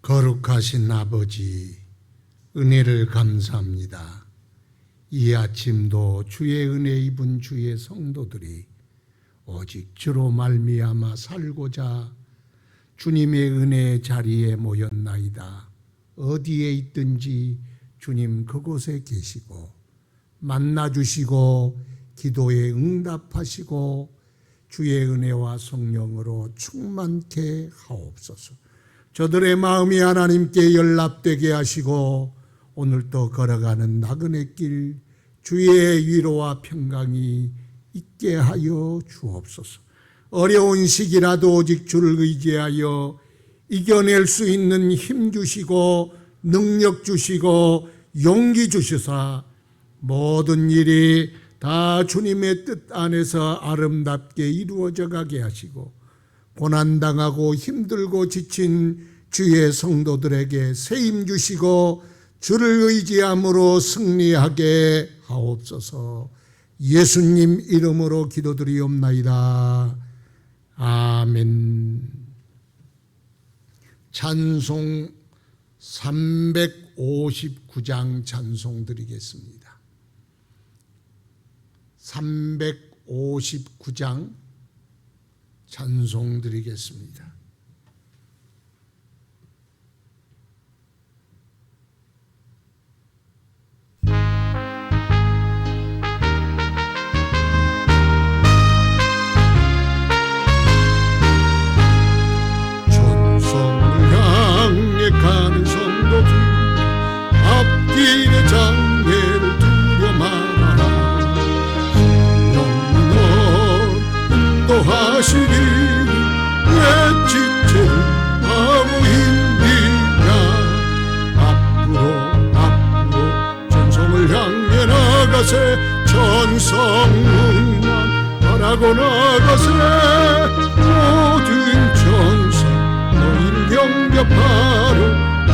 거룩하신 아버지, 은혜를 감사합니다. 이 아침도 주의 은혜 입은 주의 성도들이 오직 주로 말미암아 살고자 주님의 은혜의 자리에 모였나이다. 어디에 있든지 주님 그곳에 계시고 만나주시고 기도에 응답하시고 주의 은혜와 성령으로 충만케 하옵소서. 저들의 마음이 하나님께 연락되게 하시고 오늘도 걸어가는 나그네 길 주의 위로와 평강이 있게 하여 주옵소서. 어려운 시기라도 오직 주를 의지하여 이겨낼 수 있는 힘 주시고 능력 주시고 용기 주시사 모든 일이 다 주님의 뜻 안에서 아름답게 이루어져 가게 하시고 고난당하고 힘들고 지친 주의 성도들에게 세임 주시고 주를 의지함으로 승리하게 하옵소서. 예수님 이름으로 기도드리옵나이다. 아멘. 찬송 359장 찬송 드리겠습니다. 359장 찬송 드리겠습니다. 천성을 향해 가는 성도들 앞길의 장애를 두려 말아라. 인도하시리 왜 지체를 하고 있느냐. 앞으로 전성을 향해 나가세. 천성문만 바라고 나가세. 모든 천사 너희를 영접하러 그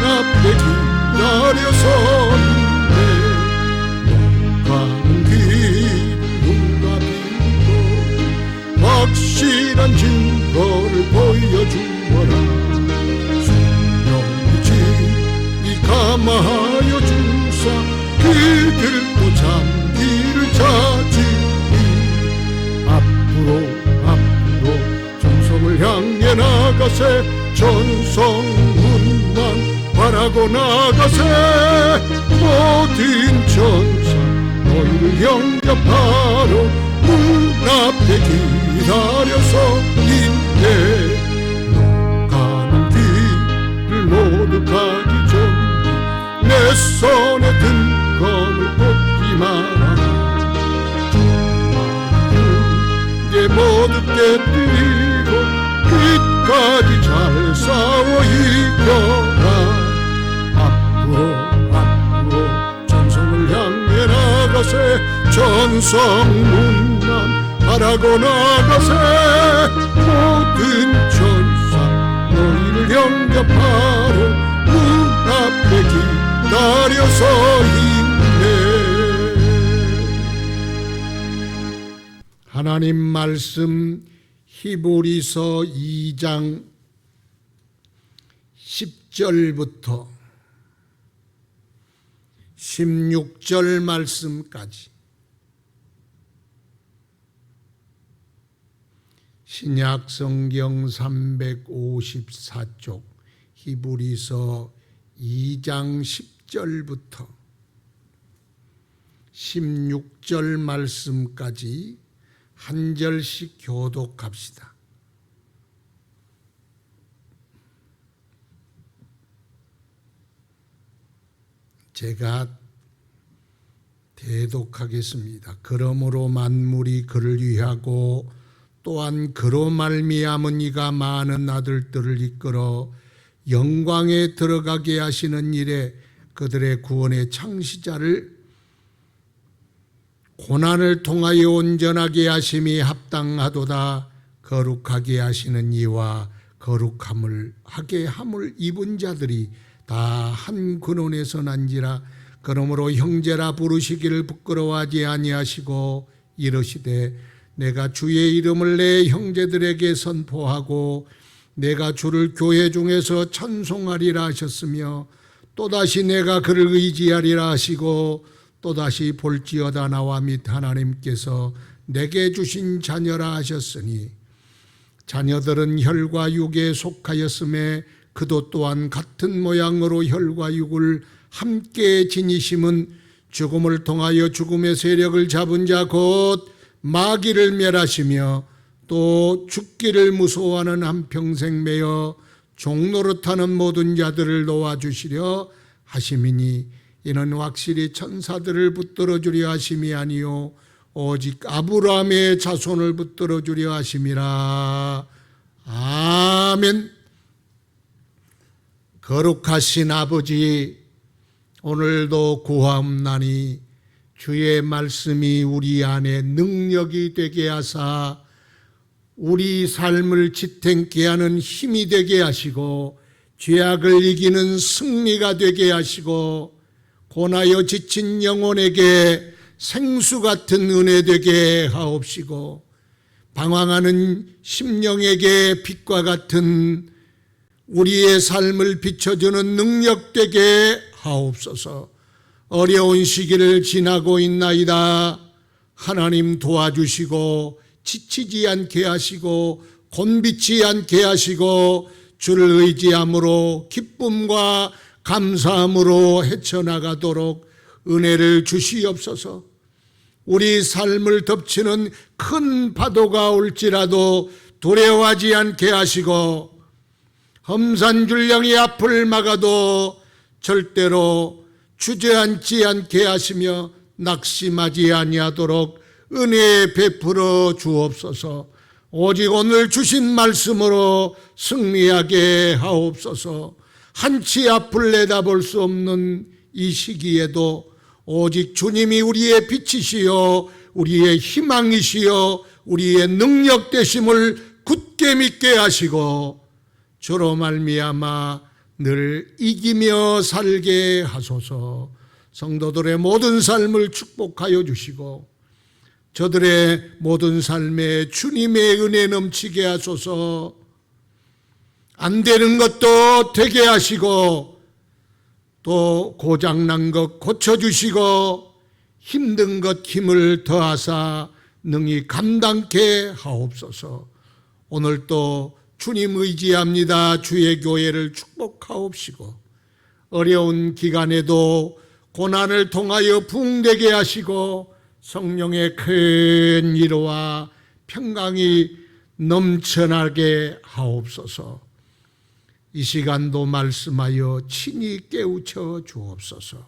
앞에 기다려서 있네. 가는 길 확실한 증거를 보여주어라. 성령이지 이 감화하여 주사 그들도 잠기를 찾으리. 앞으로 전성을 향해 나가세. 전성문만 바라고 나가세. 모든 천사 너희를 영접하러 문 앞에 기다려서 있네. 너 가는 길을 모두 가기 전에 내 손에 든 검을 꽂지 마라. 내 모두 깨뜨리고 끝까지 잘 싸워 이겨라. 앞으로 전성을 향해 나가세. 전성문만 바라고 나가세. 모든 천사 너희를 영접하러 문 앞에 기다려서 있네. 하나님 말씀 히브리서 2장 10절부터 16절 말씀까지 신약 성경 354쪽 히브리서 2장 10절부터 16절 말씀까지 한 절씩 교독합시다. 제가 대독하겠습니다. 그러므로 만물이 그를 위하고 또한 그로 말미암은 이가 많은 아들들을 이끌어 영광에 들어가게 하시는 일에 그들의 구원의 창시자를 고난을 통하여 온전하게 하심이 합당하도다. 거룩하게 하시는 이와 거룩함을 하게 함을 입은 자들이 다 한 근원에서 난지라. 그러므로 형제라 부르시기를 부끄러워하지 아니하시고 이르시되 내가 주의 이름을 내 형제들에게 선포하고 내가 주를 교회 중에서 찬송하리라 하셨으며 또다시 내가 그를 의지하리라 하시고 또다시 볼지어다 나와 및 하나님께서 내게 주신 자녀라 하셨으니 자녀들은 혈과 육에 속하였음에 그도 또한 같은 모양으로 혈과 육을 함께 지니심은 죽음을 통하여 죽음의 세력을 잡은 자 곧 마귀를 멸하시며 또 죽기를 무서워하는 한평생 매여 종노릇하는 모든 자들을 놓아주시려 하심이니 이는 확실히 천사들을 붙들어 주려 하심이 아니요 오직 아브라함의 자손을 붙들어 주려 하심이라. 아멘. 거룩하신 아버지, 오늘도 구하옵나니 주의 말씀이 우리 안에 능력이 되게 하사 우리 삶을 지탱케 하는 힘이 되게 하시고 죄악을 이기는 승리가 되게 하시고 고나여 지친 영혼에게 생수 같은 은혜 되게 하옵시고 방황하는 심령에게 빛과 같은 우리의 삶을 비춰주는 능력 되게 하옵소서. 어려운 시기를 지나고 있나이다. 하나님 도와주시고 지치지 않게 하시고 곤비치 않게 하시고 주를 의지함으로 기쁨과 감사함으로 헤쳐나가도록 은혜를 주시옵소서. 우리 삶을 덮치는 큰 파도가 올지라도 두려워하지 않게 하시고 험산줄령이 앞을 막아도 절대로 주저앉지 않게 하시며 낙심하지 아니하도록 은혜 베풀어 주옵소서. 오직 오늘 주신 말씀으로 승리하게 하옵소서. 한치 앞을 내다볼 수 없는 이 시기에도 오직 주님이 우리의 빛이시여 우리의 희망이시여 우리의 능력 되심을 굳게 믿게 하시고 주로 말미암아 늘 이기며 살게 하소서. 성도들의 모든 삶을 축복하여 주시고 저들의 모든 삶에 주님의 은혜 넘치게 하소서. 안 되는 것도 되게 하시고 또 고장난 것 고쳐주시고 힘든 것 힘을 더하사 능히 감당케 하옵소서. 오늘도 주님 의지합니다. 주의 교회를 축복하옵시고 어려운 기간에도 고난을 통하여 부흥되게 하시고 성령의 큰 위로와 평강이 넘쳐나게 하옵소서. 이 시간도 말씀하여 친히 깨우쳐 주옵소서.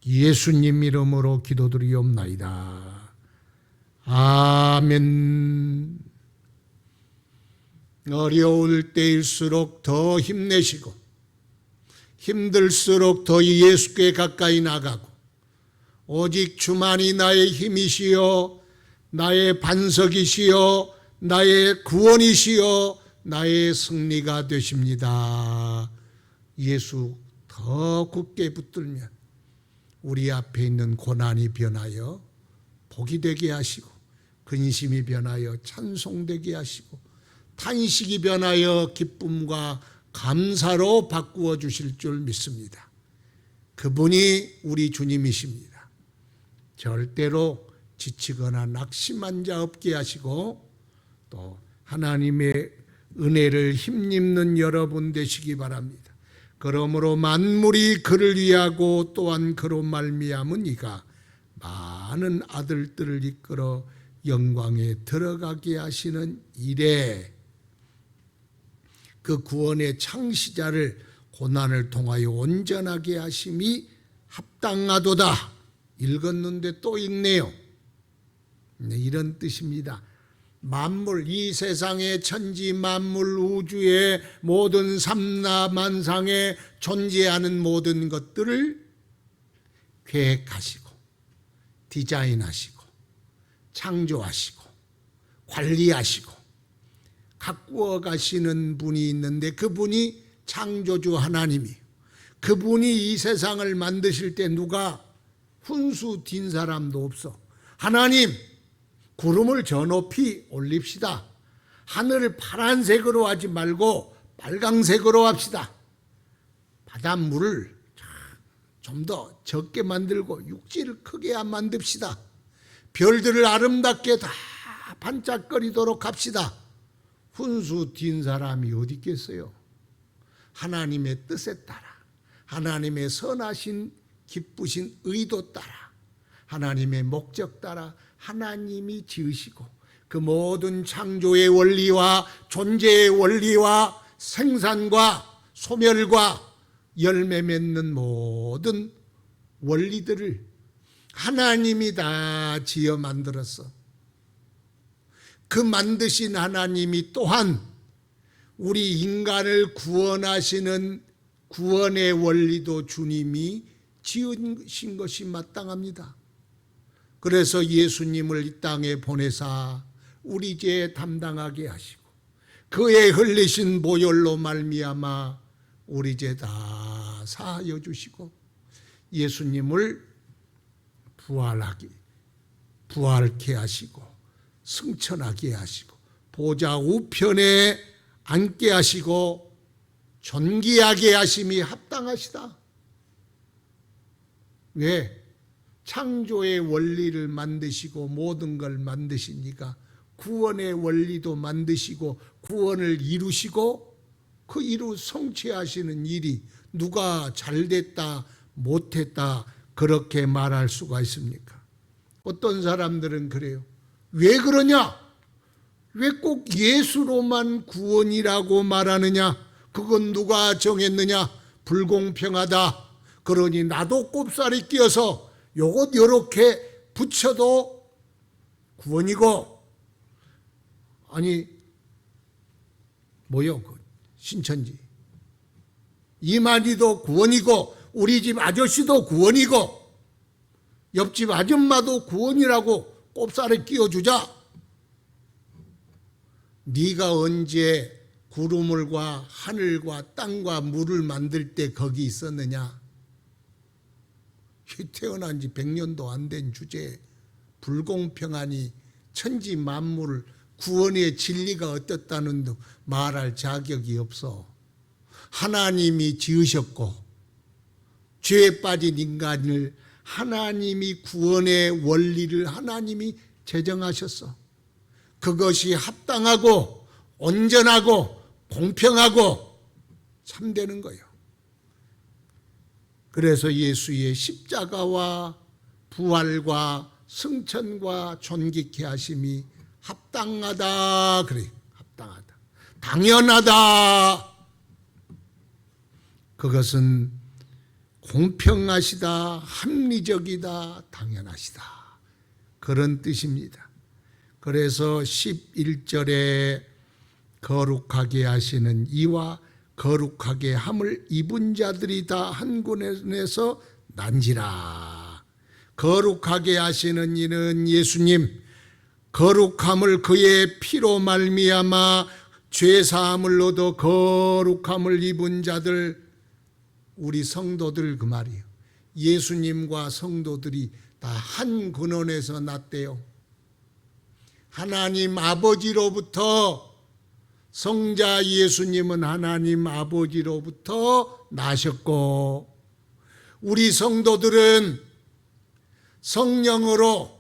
예수님 이름으로 기도드리옵나이다. 아멘. 어려울 때일수록 더 힘내시고 힘들수록 더 예수께 가까이 나가고 오직 주만이 나의 힘이시여 나의 반석이시여 나의 구원이시여 나의 승리가 되십니다. 예수 더 굳게 붙들면 우리 앞에 있는 고난이 변하여 복이 되게 하시고 근심이 변하여 찬송되게 하시고 탄식이 변하여 기쁨과 감사로 바꾸어 주실 줄 믿습니다. 그분이 우리 주님이십니다. 절대로 지치거나 낙심한 자 없게 하시고 또 하나님의 은혜를 힘입는 여러분 되시기 바랍니다. 그러므로 만물이 그를 위하고 또한 그로 말미암은 이가 많은 아들들을 이끌어 영광에 들어가게 하시는 이래 그 구원의 창시자를 고난을 통하여 온전하게 하심이 합당하도다. 읽었는데 또 읽네요. 이런 뜻입니다. 만물, 이 세상의 천지 만물 우주의 모든 삼라만상에 존재하는 모든 것들을 계획하시고 디자인하시고 창조하시고 관리하시고 가꾸어 가시는 분이 있는데 그분이 창조주 하나님이에요. 그분이 이 세상을 만드실 때 누가 훈수 딘 사람도 없어. 하나님 구름을 저 높이 올립시다. 하늘을 파란색으로 하지 말고 빨강색으로 합시다. 바닷물을 좀 더 적게 만들고 육지를 크게 만듭시다. 별들을 아름답게 다 반짝거리도록 합시다. 훈수 띈 사람이 어디 있겠어요? 하나님의 뜻에 따라, 하나님의 선하신 기쁘신 의도 따라, 하나님의 목적 따라 하나님이 지으시고 그 모든 창조의 원리와 존재의 원리와 생산과 소멸과 열매 맺는 모든 원리들을 하나님이 다 지어 만들었어. 그 만드신 하나님이 또한 우리 인간을 구원하시는 구원의 원리도 주님이 지으신 것이 마땅합니다. 그래서 예수님을 이 땅에 보내사 우리 죄 담당하게 하시고 그의 흘리신 보혈로 말미암아 우리 죄 다 사하여 주시고 예수님을 부활케 하시고 승천하게 하시고 보좌 우편에 앉게 하시고 존귀하게 하심이 합당하시다. 왜? 창조의 원리를 만드시고 모든 걸 만드시니까 구원의 원리도 만드시고 구원을 이루시고 그 이루 성취하시는 일이 누가 잘됐다 못했다 그렇게 말할 수가 있습니까? 어떤 사람들은 그래요. 왜 그러냐? 왜 꼭 예수로만 구원이라고 말하느냐? 그건 누가 정했느냐? 불공평하다. 그러니 나도 꼽살이 끼어서 요것 요렇게 붙여도 구원이고, 아니 뭐요? 신천지 이만희도 구원이고 우리 집 아저씨도 구원이고 옆집 아줌마도 구원이라고 꼽살에 끼워주자. 네가 언제 구름을과 하늘과 땅과 물을 만들 때 거기 있었느냐? 태어난 지 100년도 안 된 주제에 불공평하니 천지 만물을 구원의 진리가 어떻다는 등 말할 자격이 없어. 하나님이 지으셨고 죄에 빠진 인간을 하나님이 구원의 원리를 하나님이 제정하셨어. 그것이 합당하고 온전하고 공평하고 참되는 거예요. 그래서 예수의 십자가와 부활과 승천과 존귀케 하심이 합당하다 그래요. 합당하다. 당연하다. 그것은 공평하시다, 합리적이다, 당연하시다. 그런 뜻입니다. 그래서 11절에 거룩하게 하시는 이와 거룩하게 함을 입은 자들이 다 한 군에서 난지라. 거룩하게 하시는 이는 예수님, 거룩함을 그의 피로 말미암아 죄사함을 얻어 거룩함을 입은 자들, 우리 성도들 그 말이에요. 예수님과 성도들이 다 한 근원에서 났대요. 하나님 아버지로부터, 성자 예수님은 하나님 아버지로부터 나셨고 우리 성도들은 성령으로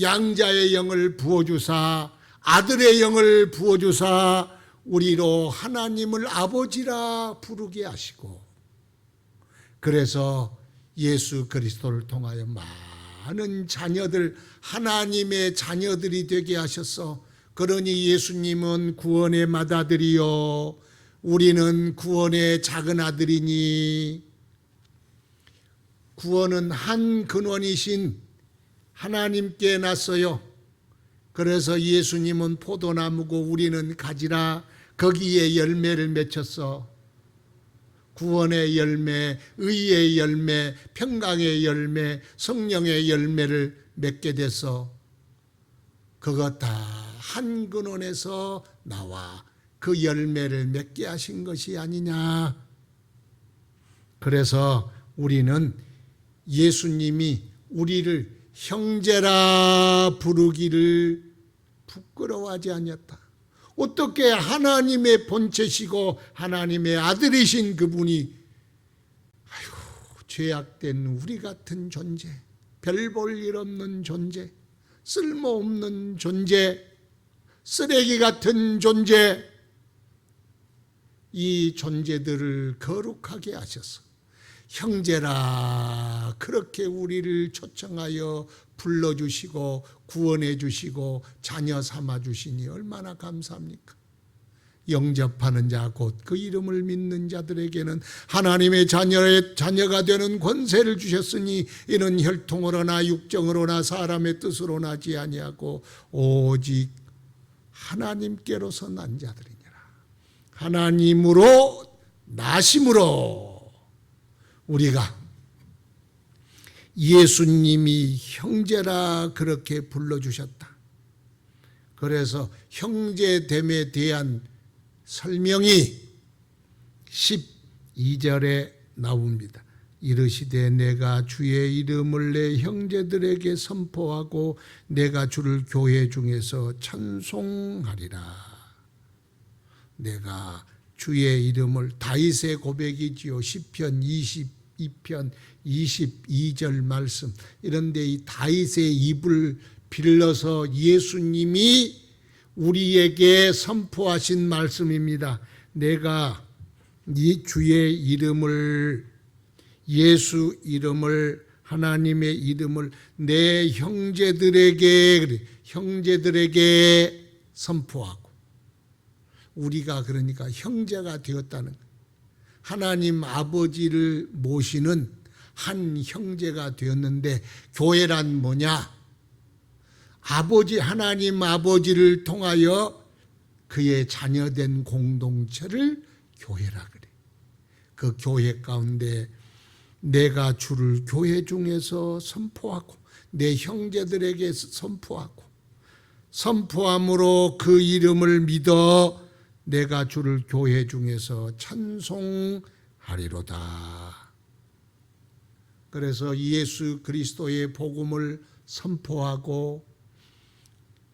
양자의 영을 부어주사 아들의 영을 부어주사 우리로 하나님을 아버지라 부르게 하시고, 그래서 예수 그리스도를 통하여 많은 자녀들, 하나님의 자녀들이 되게 하셨어. 그러니 예수님은 구원의 맏아들이요 우리는 구원의 작은 아들이니, 구원은 한 근원이신 하나님께 났어요. 그래서 예수님은 포도나무고 우리는 가지라 거기에 열매를 맺혔어. 구원의 열매, 의의 열매, 평강의 열매, 성령의 열매를 맺게 돼서 그것 다 한 근원에서 나와 그 열매를 맺게 하신 것이 아니냐. 그래서 우리는 예수님이 우리를 형제라 부르기를 부끄러워하지 않았다. 어떻게 하나님의 본체시고 하나님의 아들이신 그분이 죄악된 우리 같은 존재, 별 볼 일 없는 존재, 쓸모없는 존재, 쓰레기 같은 존재, 이 존재들을 거룩하게 하셔서 형제라 그렇게 우리를 초청하여 불러주시고 구원해 주시고 자녀 삼아 주시니 얼마나 감사합니까? 영접하는 자 곧 그 이름을 믿는 자들에게는 하나님의 자녀가 되는 권세를 주셨으니 이는 혈통으로나 육정으로나 사람의 뜻으로 나지 아니하고 오직 하나님께로서 난 자들이니라. 하나님으로 나심으로 우리가 예수님이 형제라 그렇게 불러주셨다. 그래서 형제됨에 대한 설명이 12절에 나옵니다. 이르시되 내가 주의 이름을 내 형제들에게 선포하고 내가 주를 교회 중에서 찬송하리라. 내가 주의 이름을, 다윗의 고백이지요. 시편 22편 22절 말씀. 이런데 이 다윗의 입을 빌려서 예수님이 우리에게 선포하신 말씀입니다. 내가 이 주의 이름을, 예수 이름을, 하나님의 이름을 내 형제들에게 선포하고, 우리가 그러니까 형제가 되었다는, 하나님 아버지를 모시는 한 형제가 되었는데, 교회란 뭐냐? 아버지, 하나님 아버지를 통하여 그의 자녀된 공동체를 교회라 그래. 그 교회 가운데 내가 주를 교회 중에서 선포하고 내 형제들에게 선포하고, 선포함으로 그 이름을 믿어 내가 주를 교회 중에서 찬송하리로다. 그래서 예수 그리스도의 복음을 선포하고,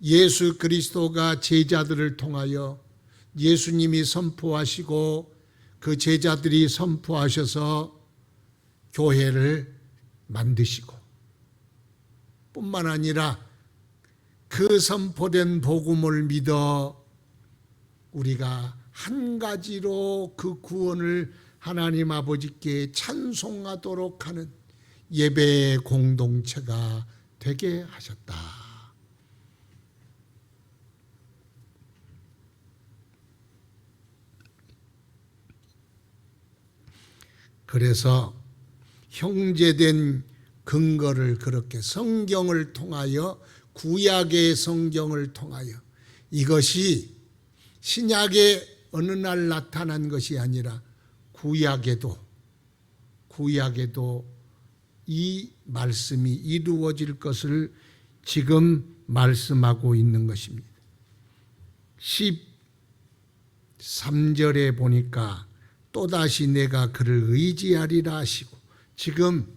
예수 그리스도가 제자들을 통하여 예수님이 선포하시고 그 제자들이 선포하셔서 교회를 만드시고, 뿐만 아니라 그 선포된 복음을 믿어 우리가 한 가지로 그 구원을 하나님 아버지께 찬송하도록 하는 예배의 공동체가 되게 하셨다. 그래서 형제된 근거를 그렇게 성경을 통하여, 구약의 성경을 통하여, 이것이 신약의 어느 날 나타난 것이 아니라 구약에도 이 말씀이 이루어질 것을 지금 말씀하고 있는 것입니다. 13절에 보니까 또다시 내가 그를 의지하리라 하시고, 지금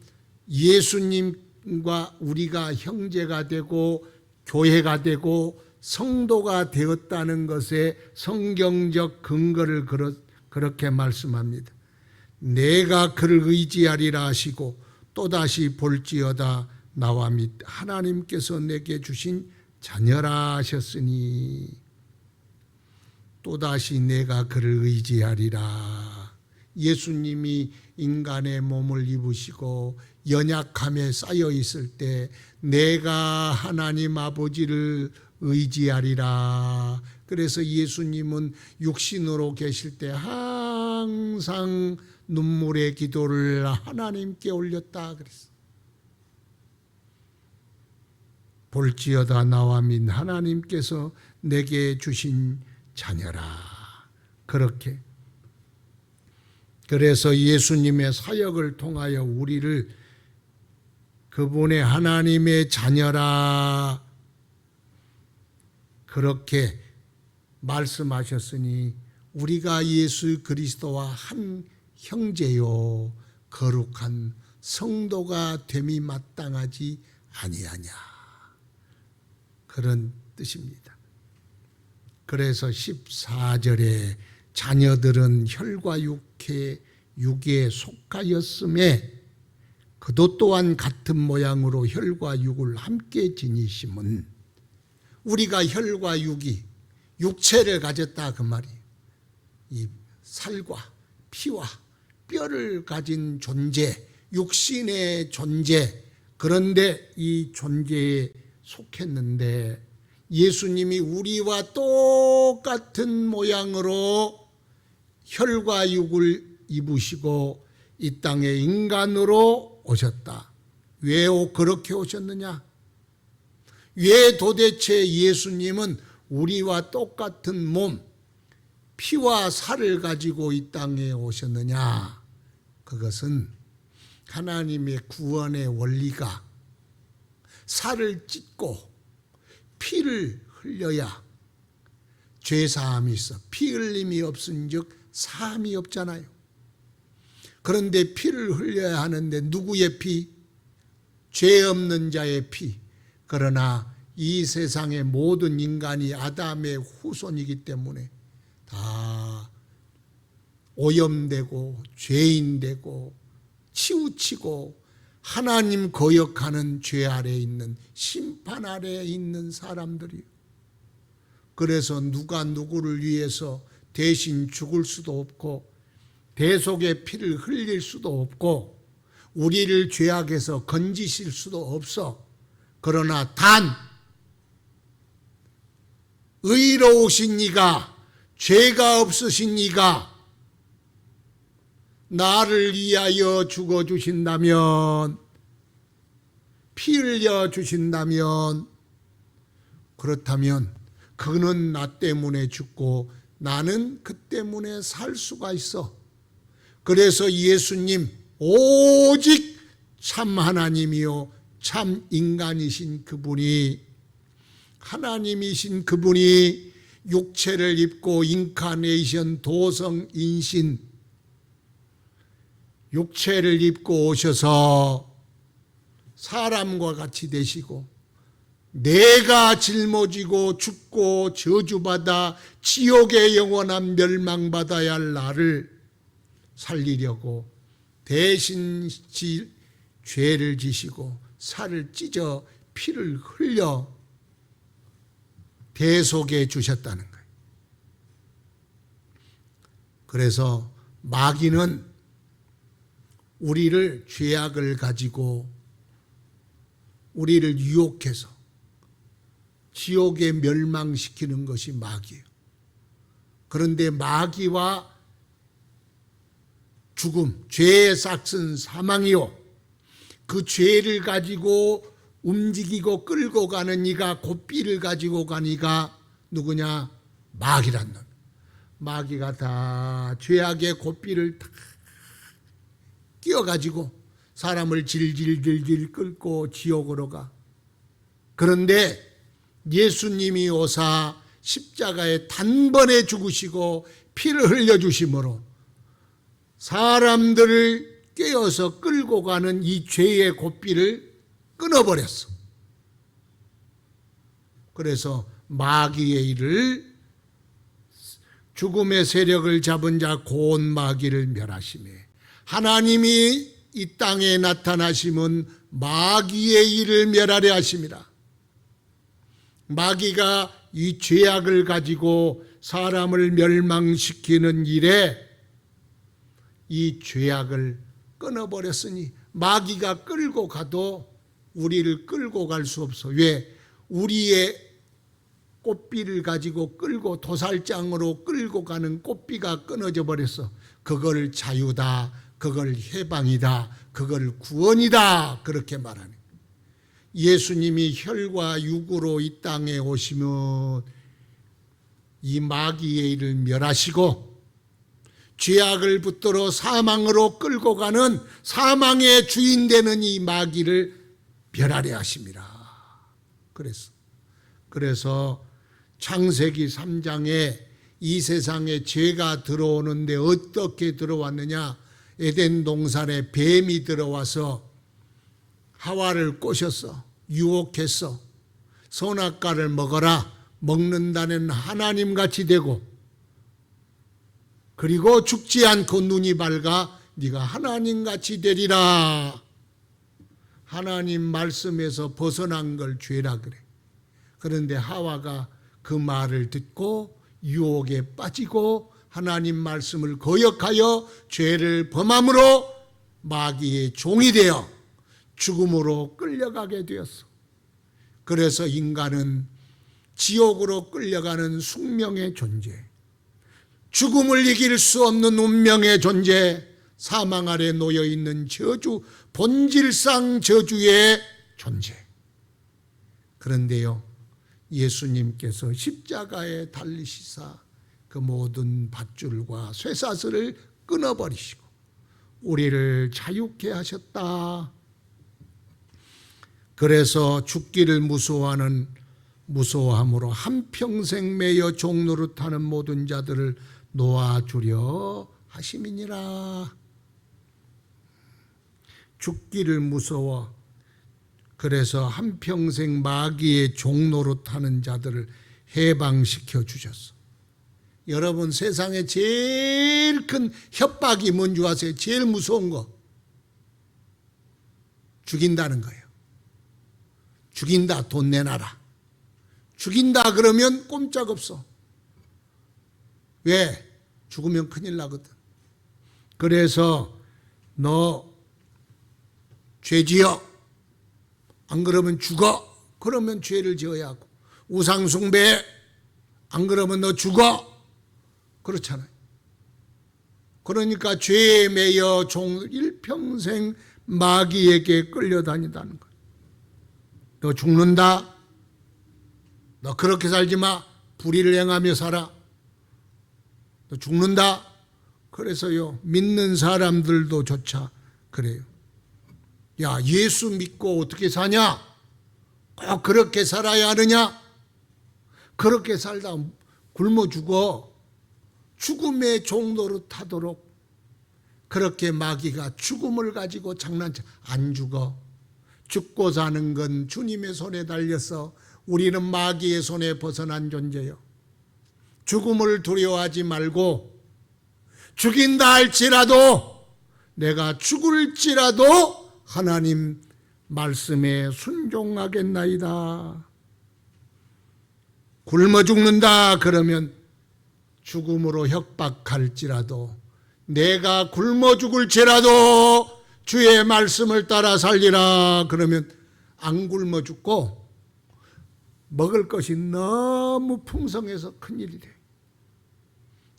예수님과 우리가 형제가 되고 교회가 되고 성도가 되었다는 것에 성경적 근거를 그렇게 말씀합니다. 내가 그를 의지하리라 하시고 또다시 볼지어다 나와 및 하나님께서 내게 주신 자녀라 하셨으니, 또다시 내가 그를 의지하리라. 예수님이 인간의 몸을 입으시고 연약함에 쌓여 있을 때 내가 하나님 아버지를 의지하리라. 그래서 예수님은 육신으로 계실 때 항상 눈물의 기도를 하나님께 올렸다 그랬어. 볼지어다 나와 민 하나님께서 내게 주신 자녀라. 그렇게, 그래서 예수님의 사역을 통하여 우리를 그분의 하나님의 자녀라 그렇게 말씀하셨으니, 우리가 예수 그리스도와 한 형제요 거룩한 성도가 됨이 마땅하지 아니하냐, 그런 뜻입니다. 그래서 14절에 자녀들은 혈과 육에 속하였음에 그도 또한 같은 모양으로 혈과 육을 함께 지니심은, 우리가 혈과 육이 육체를 가졌다 그 말이에요. 이 살과 피와 뼈를 가진 존재, 육신의 존재, 그런데 이 존재에 속했는데 예수님이 우리와 똑같은 모양으로 혈과 육을 입으시고 이 땅에 인간으로 오셨다. 왜 그렇게 오셨느냐? 왜 도대체 예수님은 우리와 똑같은 몸, 피와 살을 가지고 이 땅에 오셨느냐? 그것은 하나님의 구원의 원리가 살을 찢고 피를 흘려야 죄사함이 있어. 피 흘림이 없은즉 사함이 없잖아요. 그런데 피를 흘려야 하는데 누구의 피? 죄 없는 자의 피. 그러나 이 세상의 모든 인간이 아담의 후손이기 때문에 다 오염되고 죄인되고 치우치고 하나님 거역하는 죄 아래에 있는, 심판 아래에 있는 사람들이요. 그래서 누가 누구를 위해서 대신 죽을 수도 없고 대속의 피를 흘릴 수도 없고 우리를 죄악에서 건지실 수도 없어. 그러나 단 의로우신 이가, 죄가 없으신 이가 나를 위하여 죽어주신다면, 피 흘려 주신다면, 그렇다면 그는 나 때문에 죽고 나는 그 때문에 살 수가 있어. 그래서 예수님 오직 참 하나님이요 참 인간이신 그분이, 하나님이신 그분이 육체를 입고 인카네이션 도성인신 육체를 입고 오셔서 사람과 같이 되시고 내가 짊어지고 죽고 저주받아 지옥의 영원한 멸망받아야 할 나를 살리려고 대신 죄를 지시고 살을 찢어 피를 흘려 대속해 주셨다는 거예요. 그래서 마귀는 우리를 죄악을 가지고 우리를 유혹해서 지옥에 멸망시키는 것이 마귀예요. 그런데 마귀와 죽음, 죄의 삭은 사망이요, 그 죄를 가지고 움직이고 끌고 가는 이가, 고삐를 가지고 가는 이가 누구냐? 마귀란 놈. 마귀가 다 죄악의 고삐를 다 끼워가지고 사람을 질질질질 끌고 지옥으로 가. 그런데 예수님이 오사 십자가에 단번에 죽으시고 피를 흘려주심으로 사람들을 깨어서 끌고 가는 이 죄의 고삐를 끊어버렸어. 그래서 마귀의 일을, 죽음의 세력을 잡은 자 고온 마귀를 멸하시매 하나님이 이 땅에 나타나심은 마귀의 일을 멸하려 하심이라. 마귀가 이 죄악을 가지고 사람을 멸망시키는 일에 이 죄악을 끊어버렸으니 마귀가 끌고 가도 우리를 끌고 갈 수 없어. 왜? 우리의 꽃비를 가지고 끌고 도살장으로 끌고 가는 꽃비가 끊어져 버렸어. 그걸 자유다, 그걸 해방이다, 그걸 구원이다, 그렇게 말하네. 예수님이 혈과 육으로 이 땅에 오시면 이 마귀의 일을 멸하시고 죄악을 붙들어 사망으로 끌고 가는, 사망의 주인 되는 이 마귀를 멸하려 하심이라. 그래서 창세기 3장에 이 세상에 죄가 들어오는데 어떻게 들어왔느냐? 에덴 동산에 뱀이 들어와서 하와를 꼬셨어. 유혹했어. 선악과를 먹어라. 먹는다는 하나님같이 되고, 그리고 죽지 않고 눈이 밝아 네가 하나님같이 되리라. 하나님 말씀에서 벗어난 걸 죄라 그래. 그런데 하와가 그 말을 듣고 유혹에 빠지고 하나님 말씀을 거역하여 죄를 범함으로 마귀의 종이 되어 죽음으로 끌려가게 되었어. 그래서 인간은 지옥으로 끌려가는 숙명의 존재, 죽음을 이길 수 없는 운명의 존재, 사망 아래 놓여있는 저주, 본질상 저주의 존재. 그런데요, 예수님께서 십자가에 달리시사 그 모든 밧줄과 쇠사슬을 끊어버리시고 우리를 자유케 하셨다. 그래서 죽기를 무서워함으로 한평생 매여 종노릇하는 모든 자들을 놓아주려 하심이니라. 죽기를 무서워 그래서 한평생 마귀의 종노릇하는 자들을 해방시켜 주셨어. 여러분, 세상에 제일 큰 협박이 뭔지 아세요? 제일 무서운 거, 죽인다는 거예요. 죽인다, 돈 내놔라. 죽인다 그러면 꼼짝없어. 왜? 죽으면 큰일 나거든. 그래서 너 죄지어, 안 그러면 죽어. 그러면 죄를 지어야 하고, 우상숭배, 안 그러면 너 죽어. 그렇잖아요. 그러니까 죄에 매여 일평생 마귀에게 끌려다닌다는 거예요. 너 죽는다. 너 그렇게 살지 마. 불의를 행하며 살아. 너 죽는다. 그래서요, 믿는 사람들도 조차 그래요. 야, 예수 믿고 어떻게 사냐? 꼭 그렇게 살아야 하느냐? 그렇게 살다 굶어 죽어. 죽음의 종로로 타도록 그렇게 마귀가 죽음을 가지고 장난쳐. 안 죽어. 죽고 사는 건 주님의 손에 달려서 우리는 마귀의 손에 벗어난 존재요. 죽음을 두려워하지 말고, 죽인다 할지라도, 내가 죽을지라도 하나님 말씀에 순종하겠나이다. 굶어 죽는다 그러면 죽음으로 협박할지라도, 내가 굶어 죽을지라도 주의 말씀을 따라 살리라 그러면 안 굶어 죽고 먹을 것이 너무 풍성해서 큰일이 돼.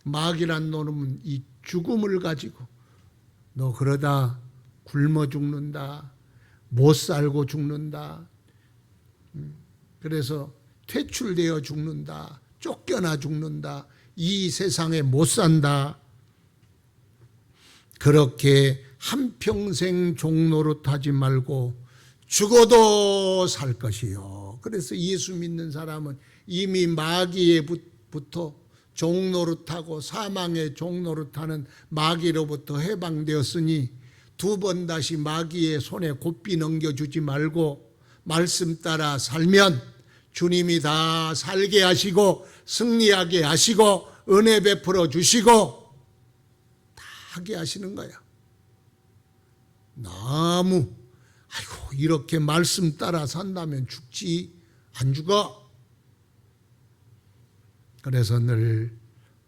마귀란 놈은 이 죽음을 가지고 너 그러다 굶어 죽는다, 못 살고 죽는다, 그래서 퇴출되어 죽는다, 쫓겨나 죽는다, 이 세상에 못 산다, 그렇게 한평생 종노릇하지 말고 죽어도 살 것이요. 그래서 예수 믿는 사람은 이미 마귀에부터 종노릇하고 사망의 종노릇하는 마귀로부터 해방되었으니 두 번 다시 마귀의 손에 고삐 넘겨주지 말고 말씀 따라 살면 주님이 다 살게 하시고 승리하게 하시고 은혜 베풀어 주시고 다 하게 하시는 거야. 너무 아이고 이렇게 말씀 따라 산다면 죽지, 안 죽어. 그래서 늘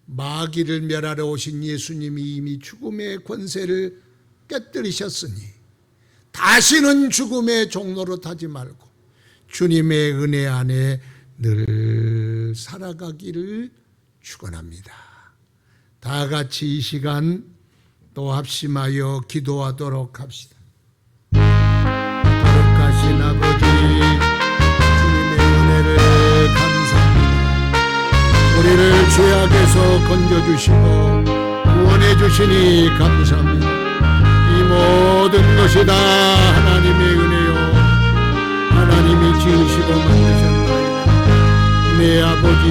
마귀를 멸하러 오신 예수님이 이미 죽음의 권세를 깨뜨리셨으니 다시는 죽음의 종노릇하지 말고 주님의 은혜 안에 늘 살아가기를 축원합니다. 다 같이 이 시간 또 합심하여 기도하도록 합시다. 거룩하신 아버지, 주님의 은혜를 감사합니다. 우리를 죄악에서 건져주시고 구원해 주시니 감사합니다. 이 모든 것이 다 하나님의 은혜요, 하나님이 지으시고 만드셨나이다. 내 아버지